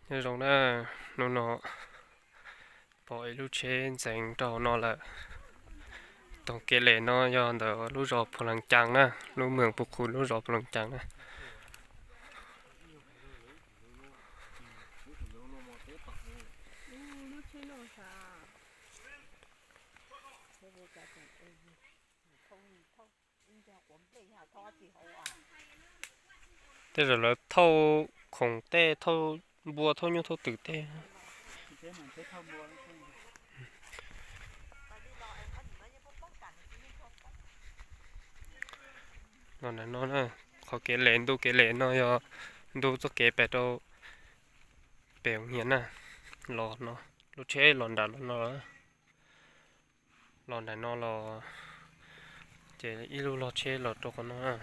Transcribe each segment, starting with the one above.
như rong đó nó bỏ lúc chế dành cho nó là tổng kết lệ nó do đó lúc rồi phù lăng trắng nè lúc mường phục khu lúc rồi phù lăng trắng nè thế rồi là thâu khổng tê thâu bùa thâu như thâu tử tê nó này nó nè khó kế lên nó do đu cho kế bẹt đâu bèo hiền nè lò nó lúc chế lòn đá nó lòn đá nó lò chế ít lúc lò chế lò cho con nó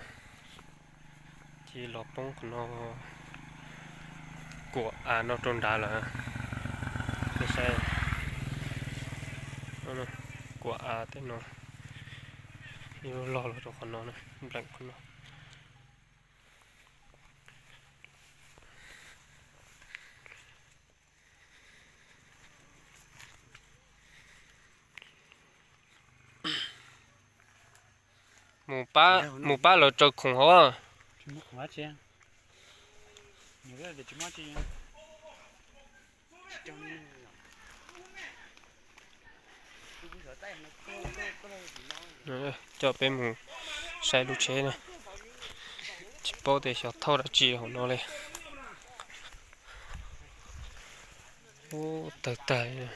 chỉ lò bông của nó của nó trôn đá là cái xe nó của thế nó nhiều lò cho con nó này lạnh con nó mù ba là cho khủng hoảng à chúng khủng hoảng chưa nhiều cái để chúng nó chi cho bên mù sai lúc chế này chỉ bao để cho thâu đã chỉ của nó lên ô tài tài này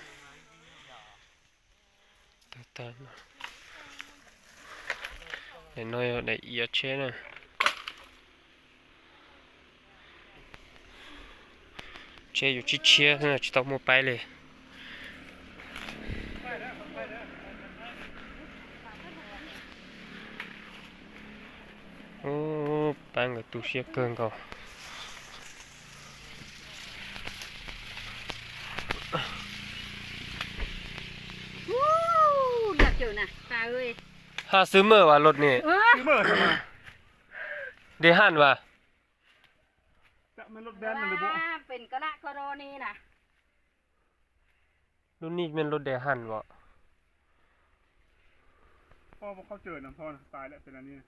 tài tài để nói để ý chế này chếอยู่ที่เชียร์นะจะต้องมาไปเลยโอ้ปังกับตู้เชียร์เกินก่อนอยากเจอนะตาเอ้ยหาซื้อเมื่อว่ารถนี่ซื้อเมื่อใช่ไหมเดี๋ยวหันว่ะจะไม่รถแบนมันเลยบุ เป็นกระกรณีนะ รุ่นนี้เป็นรถเดี๋ยวหันว่ะพ่อเขาเจอนะพ่อนะตายแล้วเป็นอันนี้นะ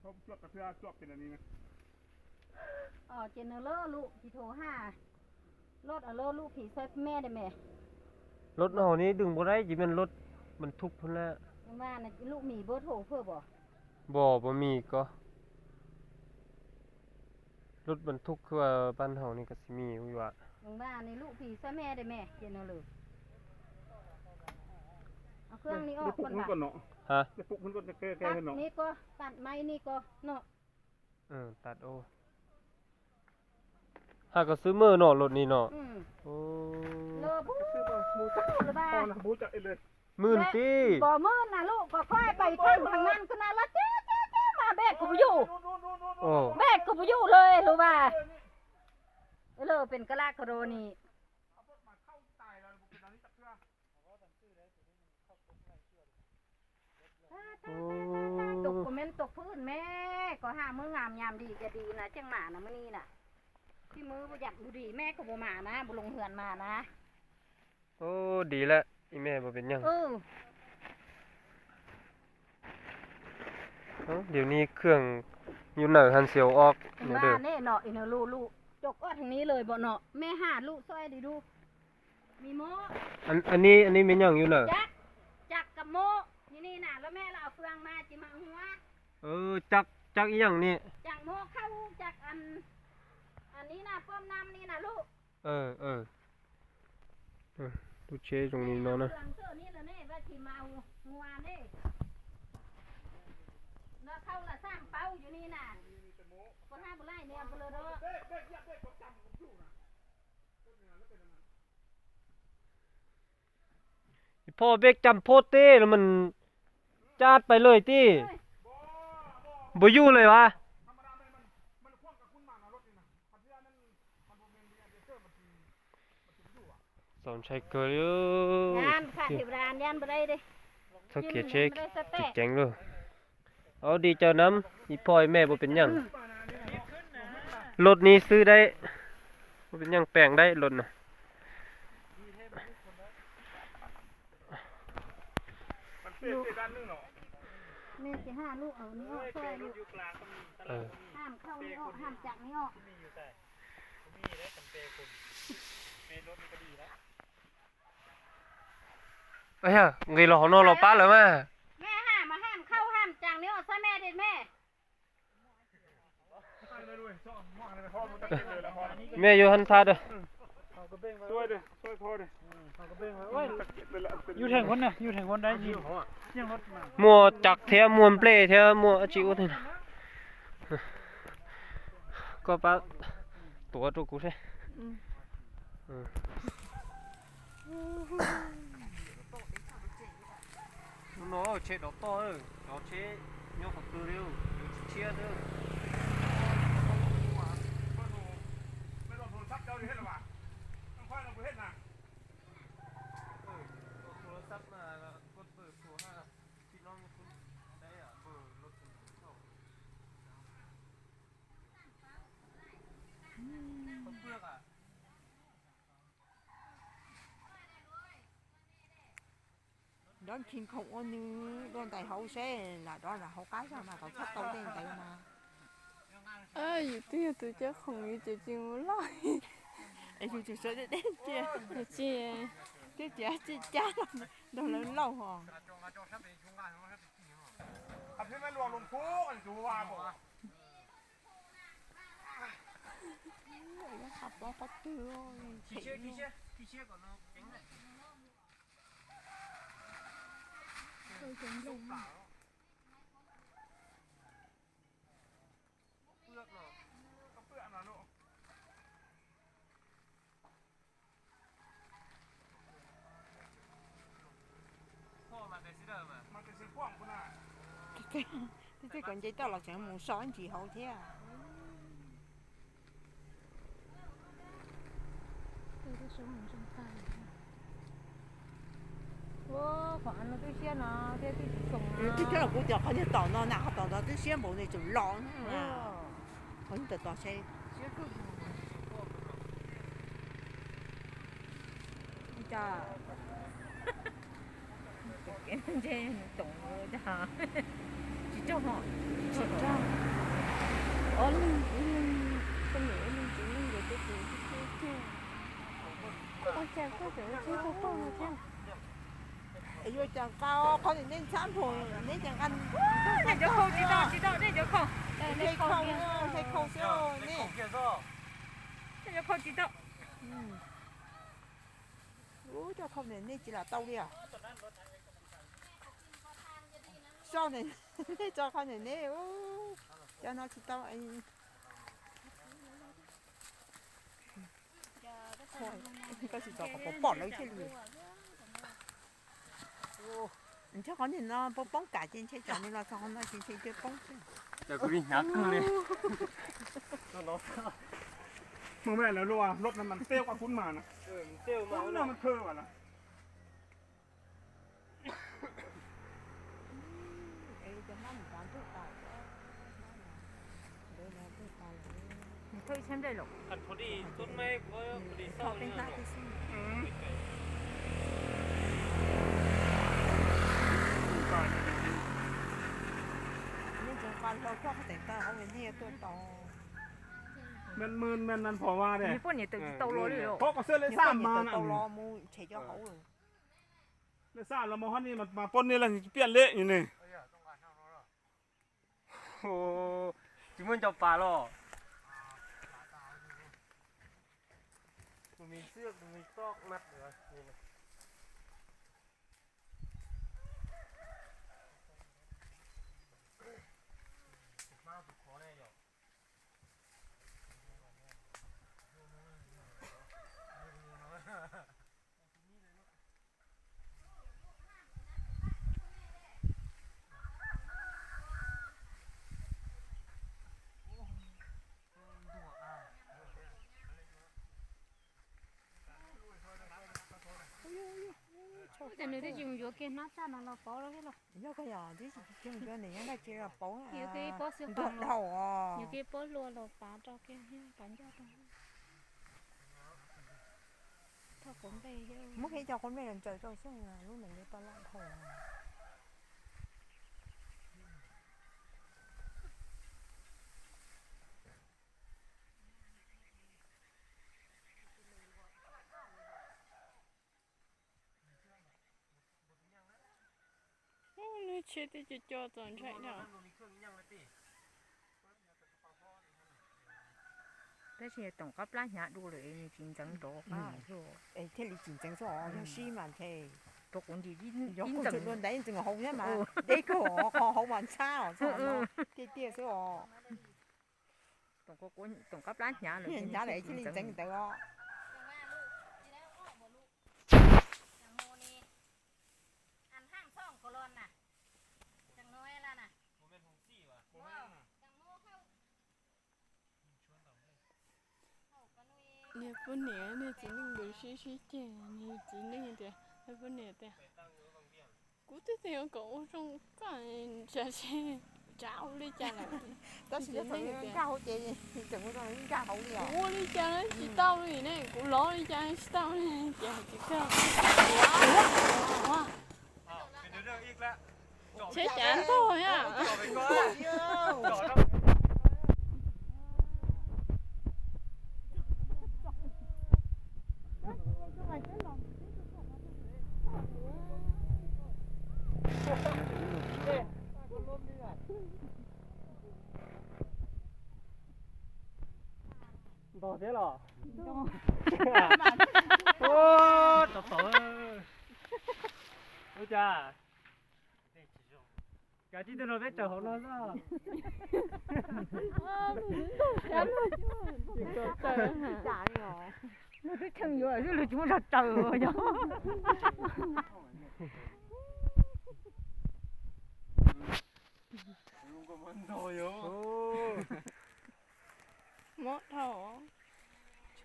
เขาจวบกระเทือจวบเป็นอันนี้นะเจนเนอร์ลูกขี่โถ5รถเลอลูกขี่ใส่แม่ได้ไหมรถเรานี้ดึงบ่ได้จิเป็นรถบรรทุกพุ่นละว่านะลูกมีเบอร์โทรเพื่อบ่มีก็รถบรรทุกคือว่าบ้านเฮานี่ก็สิมีอยู่ว่าว่าในลูกขี่ใส่แม่ได้ไหมเจนเนอร์เอาเครื่องนี้ออกก่อนเนาะฮะจะปลุกมันก็จะแก้เนาะนี่ก็ตัดไม้นี่ก็เนาะตัดโอ้หาก็ซื้อมือเนาะรถนี้เนาะโอ้เลอบูซื้อบูจักหรือเปล่าพ่อนะบูจักเลยมื่นตีบ่มื่นนะลูกก็ค่อยไปทางนั้นก็น่ารักเจ๊มาแบกกูไปอยู่แบกกูไปอยู่เลยรู้ป่ะเลยเป็นกะลากรณีตกคอมเมนต์ตกพื้นแม่ก็หามืองามยามดีจะดีนะจังหมานะมื้อนี้น่ะที่มือบ่อยากบ่ดีแม่ก็บ่มานะบ่ลงเหือนมานะโอ้ดีแล้วอีแม่บ่เป็นหยังเดี๋ยวนี้เครื่องอยู่เหนือหันเสียวออกเนี่ยเด้อแน่เนาะอีเนาะลูกจกทางนี้เลยบ่เนาะแม่หาลูกซอยดิดูมีโมอันนี้เป็นหยังอยู่เหนือจักกับโมนี่น่ะแล้วแม่เราเอาเฟืองมาจิมาหัวจักอีหยังนี่จักโมเข้าจักอันนี้น่ะป้อมน้ำนี่น่ะลูกดูเชตรงนี้เนาะนะนี่ละเนี่ยว่าที่มางัวเนี่ยแล้วเข้าละสร้างเป้าอยู่นี่น่ะคนห้าบุไลเนี่ยบุเลยเด้อพ่อเบกจำโพเต้แล้วมันจาดไปเลยตี้บ่อยู่เลยวะสอนใช้เกลืองานขาดถิบรานยันไปได้ดิถ้าเกียเช็คจิตแจ้งเลยเอาดีเจ้าน้ำอีพ่อยแม่บ่เป็นหยังรถนี้ซื้อได้ มันเป็นหยังแปลงได้รถน่ะ มันเปรี้ยวด้านนึงเนาะ แม่สิห้าลูกเอานี่ออกซอยลูก เออ ห้ามเข้านี่ออกห้ามจักนี่ออก ไอ้เหี้ยไงรอนอนรอป้าเลยมา แม่ห้ามมาห้ามเข้าห้ามจักนี่ออกซอยแม่เด็ดแม่ ใส่เลยด้วยซ่อมหม้ออะไรไปพ่อมันตะเกียบเลยละพ่อ แม่อยู่หันทัดเด้อ ช่วยดิช่วยพ่อดิตะเกียบเลยละ อยู่แทงคนน่ะอยู่แทงคนได้ยิงยังรถมา มัวจักแท้มัวเปลแท้มัวอจิวนี่นะก็ป้าตัวกูแท้nó chế đó to rồi nó chế nhau học từ điêu chia thôi ไม่โดนโทรศัพท์เจ้าดิเฮ็ดหรอวะต้องค่อยลงไปเฮ็ดนะ โทรศัพท์น่ะกดเบอร์โทรหาพี่น้องคุณได้อ่ะเบอร์รถเข้าเขาเปลือกอ่ะ đón chim không có như đón tại hậu xe là đó là hậu cái sao mà cậu thắt tàu đen tại mà 有对对，这红鱼就进来， ấy thì sợ đến đen chia 有这 chứ chia cha đâu lớn lâu hò ขับให้แม่หลวงลงโค้งอันจูว่าบ่ học đó có chưa kỳ chia của nó cánh nàyก็เปื้อนนะลูก พ่อมาแต่สิเดิมอ่ะ มันเป็นสีพ่วงคุณน่ะ thế còn giấy tờ là chẳng muốn xóa chỉ hậu thế à 我反正这些呢，这送这这là cũng được họ như tỏ nó nào họ tỏ nó cái xe bộ này chịu lon à họ như tỏ xe cha cái这懂了的，chỉ cho họ chỉ cho ôn con nữ mình chỉ mình được cái con chàng có thể chơi con là chàng ấy rồi chẳng cao có thể nên sẵn rồi nên chẳng ăn này cho không chỉ đo đây cho không hay không hay không sao nè đây cho không chỉ đo ủa cho không nên chỉ là tàu đi à sao này cho không nên nè cho nó chỉ tao anh thôi cái gì đó có bỏ lấy trên người chắc có nhìn nó bóng cả trên xe chọn nên là sao nó trên xe chơi bóngเดี๋ยวกูดิยักษ์เลย มึงแม่แล้วรู้ว่ารถนั้นมันเตี้ยวกว่าคุณมานะ เตี้ยว ร มา ถนั้นมันเพิ่มอ่ะนะ thôi xem đây lục ขันพอดีต้นไม้ก็พอดีเศร้า họ เนี่ bên ย ta thì xin ตายเลย nên chẳng qua lâu cho cái ta họ bên này tôi tao มันมืนมันนั่นพอว่าเนี่ย 日本也等于斗罗绿肉 เพราะก็เสื้อเลยซ่ามาน่ะ tao lo mua chạy cho hậu rồi เลยซ่าแล้วมาฮอนนี่มาปนนี่แหละเปลี่ยนเละอยู่นี่ โอ้จิมันจับปลาหรอมันมีเสื้อมันมีซอกมัดเหรอนี่นะมาถูกคอแน่หรอ แต่หนูได้ยินอยู่กินน้ำตาลเราพอแล้วเหรอ nhớ cái giờ thì cái này nó chỉ là bố nhiều cái bó siêu đợt hoàng đầu à nhiều cái bó lúaเราปลาcho cái bán cho mất khi cho con mấy lần trời cho xuống là lúc mình đi to lắm thôi Nó chết thì cho toàn chạy nào. Thế thì tổng cấp lá nhà đủ rồi chiến tranh đó cả rồi. ấy thế thì chiến tranh rồi nó xí mà thế Tôi cũng chỉ有 chiến 工 tranh 作論底淨係好啫嘛，呢個我好運差，差唔多啲啲所以我 tổng cấp lá nhà rồi. 人家嚟先整唔到我。 Nè bữa nè nè chỉ nên được xí chè nè chỉ nên thế hay bữa nè thế cú thế thì cậu trong cái chả xe cháo đi chả là 當時都佢加好嘢，仲會講加好啲啊！ cú đi chả đấy chỉ tao đi nè cú ló đi chả chỉ tao nè chả chỉ cao chết chán thôi à to thế rồi tập tổ ôi cha cả chị tôi nói biết chờ họ nói sao trả đi rồi. Cái chân vừa chứ là chúng ta trời rồi nhá. mất thầu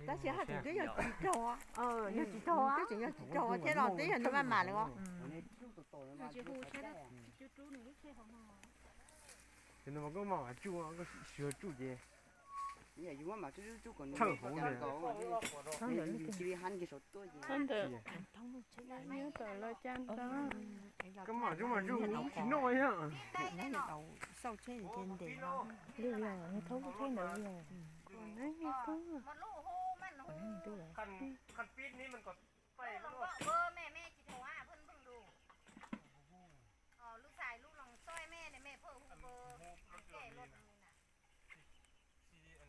Đó chỉ hai thằng giờ chỉ trâu á. Giờ chỉ thôi á. Cái chuyện giờ chỉ trâu á, thế là tí hình nó mà mà nữa. thì nó có mà chú nó có sửa chú gì nhà chú mà chú còn thằng hổ này chỉ hắn cái số tôi gì anh được nhớ tờ lo chan đó cái mà chú chỉ nói á Nó là đầu sau trên trên đỉnh nó. Bây giờ nó thấu thế nào bây giờ. còn đấy như thếคันปีนี้มันก็ไป แม่จิโทรหาเพิ่นเพิ่งดูลูกชายลูกลองซอยแม่เนี่ยแม่เพิ่งเบอร์แก้รถนี่น่ะ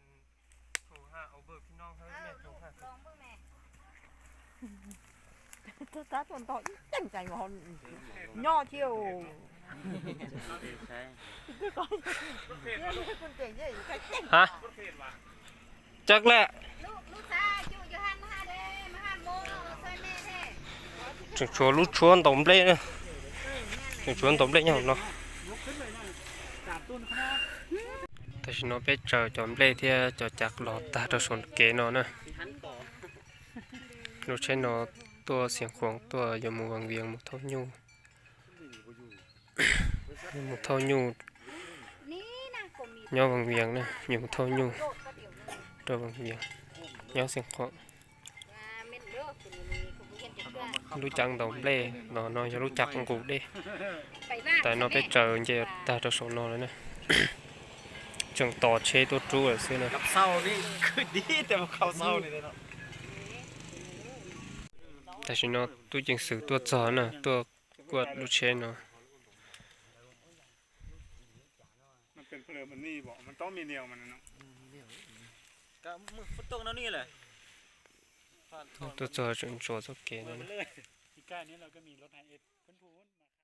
โทรหาเอาเบอร์พี่น้องให้แม่โทรหา ลองเบิ่งแม่ Tôi tá tuần to ít chẳng chạy mà hòn nho chiều. Tôi coi. Con trẻ gì cái ฮะจักแหละ ลูกชายอยู่อยู่หันมาเด้มาหันโมซอยแม่เด้ chừng chúa lúc chúa tổng lệ nữa chừng chúa tổng lệ nhau nóแต่ฉันเอาไปเจอจอมเล่ที่จะจักหลอดตาตัวสนเกนนะลูกใช้นอตัวเสียงของตัวยมูวังเวียงมุเท่ายูมุเท่ายู นี่นะก็มี ย่อวังเวียงนะอยู่มุเท่ายูตัววังเวียงย่อเสียงของ เม็ดเด้อคือนี่ก็บ่เห็นจักเทื่อ รู้จักตอมเล่นอจะรู้จักกูดิ ไปบ้าน แต่นอไปเจอเจตาตัวสนแล้วนะจังต่อเชตัวจู้เลยสินะ กับเศร้านี่คือดีแต่ว่าเขาเศร้านี่เนาะ แต่ฉันเอาตัวจิงสือตัวจอน่ะตัวกวดลูเชนเนาะ มันเป็นเพลิงมันนี่บอกมันต้องมีแนวมันนะเนาะ ก็มือฟุตตกนั่นนี่แหละ ตัวจอจนโจสักเกนนะ ที่ใกล้นี้เราก็มีรถไฮเอ็ดเพื่อนพูน